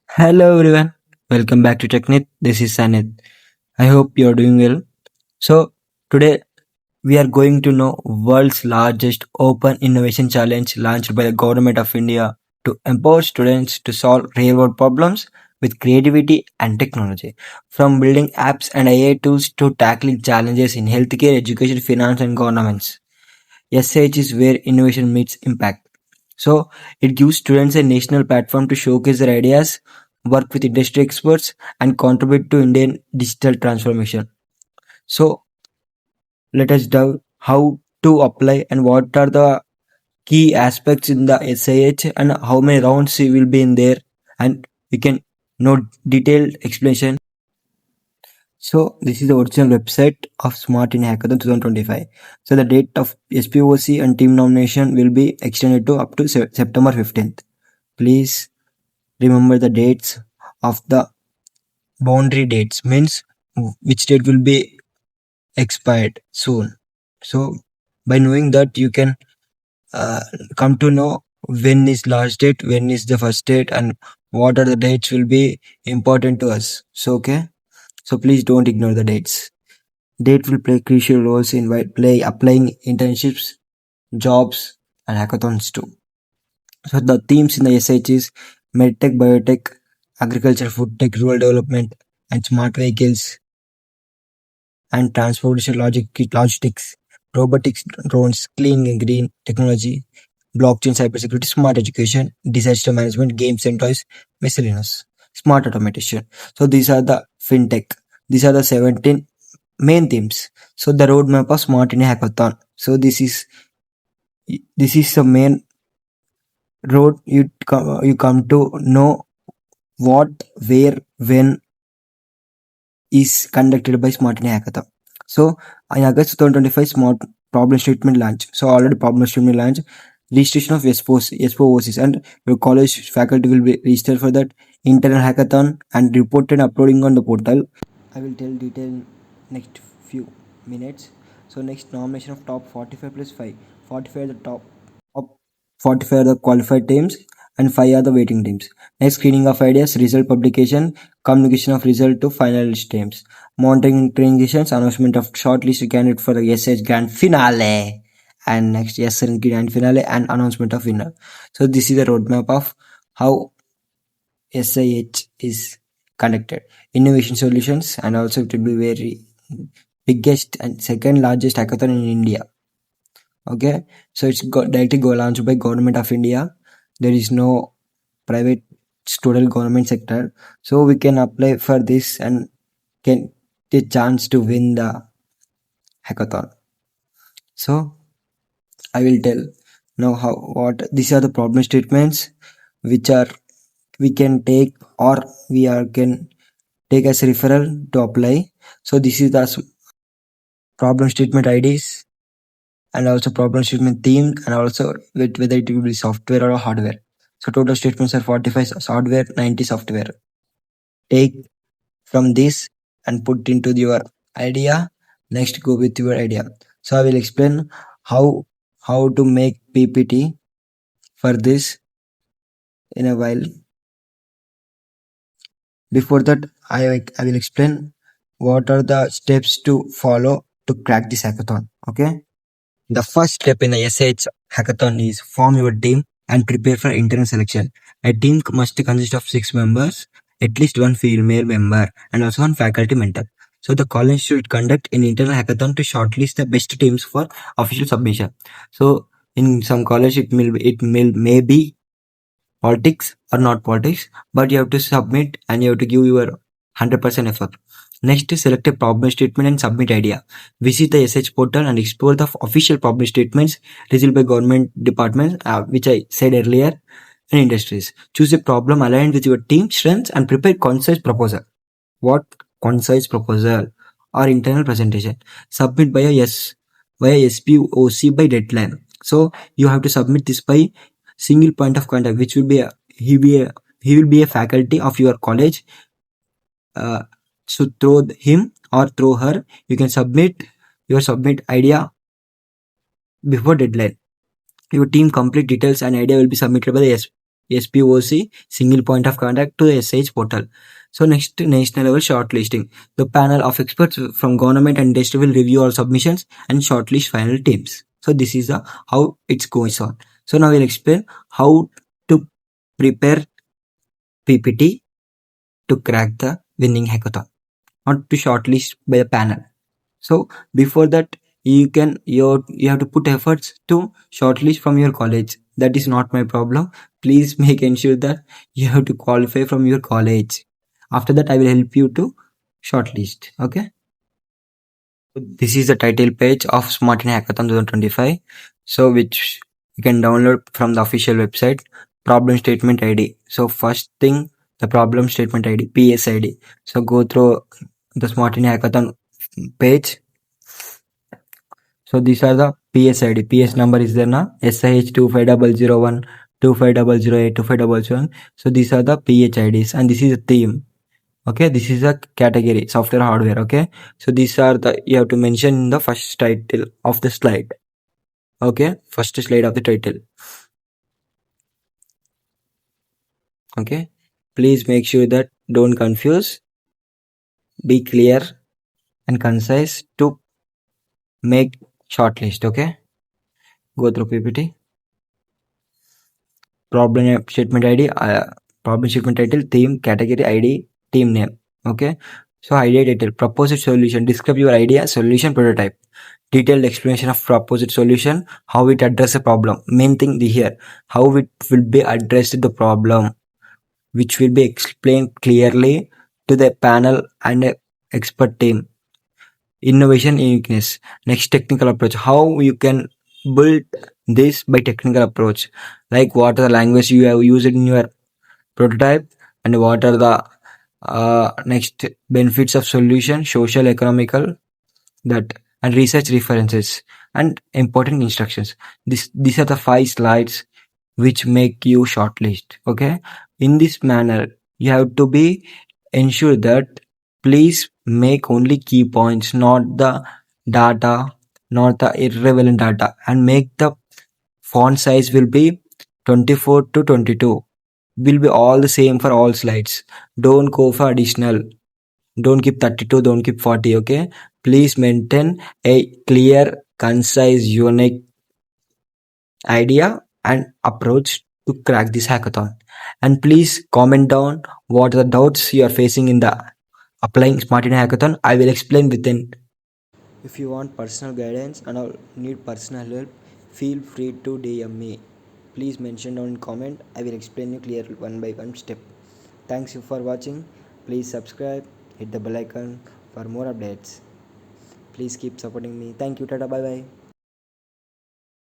Hello everyone, welcome back to TechNet. This is Sanit. I hope you're doing well. So today we are going to know world's largest open innovation challenge launched by the government of India to empower students to solve real world problems with creativity and technology. From building apps and AI tools to tackling challenges in healthcare, education, finance and governance. SH is where innovation meets impact. So it gives students a national platform to showcase their ideas, work with industry experts, and contribute to Indian digital transformation. So let us dive how to apply and what are the key aspects in the SIH and how many rounds will be in there, and we can know detailed explanation. So this is the original website of Smart in Hackathon 2025. So the date of SPOC and team nomination will be extended to up to September 15th. Please remember the dates of the boundary dates means which date will be expired soon. So by knowing that you can uh, come to know when is last date, when is the first date, and what are the dates will be important to us. So okay. So please don't ignore the dates. Date will play crucial roles in play applying internships, jobs, and hackathons too. So the themes in the SH is medtech, biotech, agriculture, food tech, rural development, and smart vehicles and transportation logistics, robotics, drones, clean and green technology, blockchain, cybersecurity, smart education, disaster management, games and toys, miscellaneous, smart automation. So these are the fintech. These are the 17 main themes. So the roadmap of Smart India Hackathon. So this is the main road you come to know what, where, when is conducted by Smart India Hackathon. So in August 2025, Smart Problem Statement launch. So already problem statement launch. Registration of SPO and your college faculty will be registered for that internal hackathon and reported uploading on the portal. I will tell detail next few minutes. So next nomination of top 45 plus 5. 45 are the top 45 are the qualified teams and 5 are the waiting teams. Next screening of ideas, result publication, communication of result to finalist teams. Monitoring transitions, announcement of shortlisted candidate for the SH Grand Finale. And next SN Grand Finale and announcement of winner. So this is the roadmap of how SIH is conducted. Innovation solutions and also it will be very biggest and second largest hackathon in India. Okay, so it's directly launched by government of India. There is no private student government sector, so we can apply for this and can get chance to win the hackathon. So I will tell now how what these are the problem statements which are we can take or we are can take as referral to apply. So this is the problem statement IDs and also problem statement theme and also with whether it will be software or hardware. So total statements are 45 hardware, 90 software. Take from this and put into your idea. Next go with your idea. So I will explain how to make PPT for this in a while. Before that, I will explain what are the steps to follow to crack this hackathon. Okay. The first step in the SH hackathon is form your team and prepare for internal selection. A team must consist of 6 members, at least one female member, and also one faculty mentor. So the college should conduct an internal hackathon to shortlist the best teams for official submission. So in some college it may be politics or not politics, but you have to submit and you have to give your 100% effort. Next, select a problem statement and submit idea. Visit the SH portal and explore the official problem statements released by government departments, which I said earlier, and industries. Choose a problem aligned with your team strengths and prepare concise proposal. What concise proposal or internal presentation? Submit by via SPOC by deadline. So you have to submit this by single point of contact, which will be he will be a faculty of your college. Uh, so through him or through her, you can submit your submit idea before deadline. Your team complete details and idea will be submitted by the SPOC, single point of contact to the SH portal. So next, national level shortlisting. The panel of experts from government and industry will review all submissions and shortlist final teams. So this is the how it's goes on. So now we'll explain how to prepare PPT to crack the winning hackathon, not to shortlist by a panel. So before that, you have to put efforts to shortlist from your college. That is not my problem. Please make ensure that you have to qualify from your college. After that, I will help you to shortlist. Okay. This is the title page of Smart in Hackathon 2025. So which you can download from the official website. Problem statement ID. So first thing, the problem statement ID, PSID. So go through the Smart in Hackathon page. So these are the PSID. PS number is there na? SIH 25001, 25008, 25001. So these are the PHIDs and this is a theme. Okay, this is a category, software hardware. Okay, so these are the you have to mention in the first title of the slide. Okay, first slide of the title. Okay, please make sure that don't confuse, be clear and concise to make shortlist. Okay, go through PPT. Problem statement ID, problem statement title, theme, category ID, team name. Okay, so idea title, proposed solution, describe your idea, solution, prototype. Detailed explanation of proposed solution, how it address a problem. Main thing here, how it will be addressed the problem, which will be explained clearly to the panel and expert team. Innovation uniqueness. Next, technical approach. How you can build this by technical approach. Like what are the language you have used in your prototype and what are the next benefits of solution, social, economical, that and research references and important instructions. These are the 5 slides which make you shortlist. Okay, in this manner you have to be ensure that please make only key points, not the data, not the irrelevant data, and make the font size will be 24 to 22, will be all the same for all slides. Don't go for additional, don't keep 32, don't keep 40. Okay, please maintain a clear, concise, unique idea and approach to crack this hackathon. And please comment down what are the doubts you are facing in the applying Smart in Hackathon. I will explain within. If you want personal guidance and need personal help, feel free to DM me. Please mention down in comment. I will explain you clearly one by one step. Thanks you for watching. Please subscribe, hit the bell icon for more updates. Please keep supporting me. Thank you. Tata. Bye bye.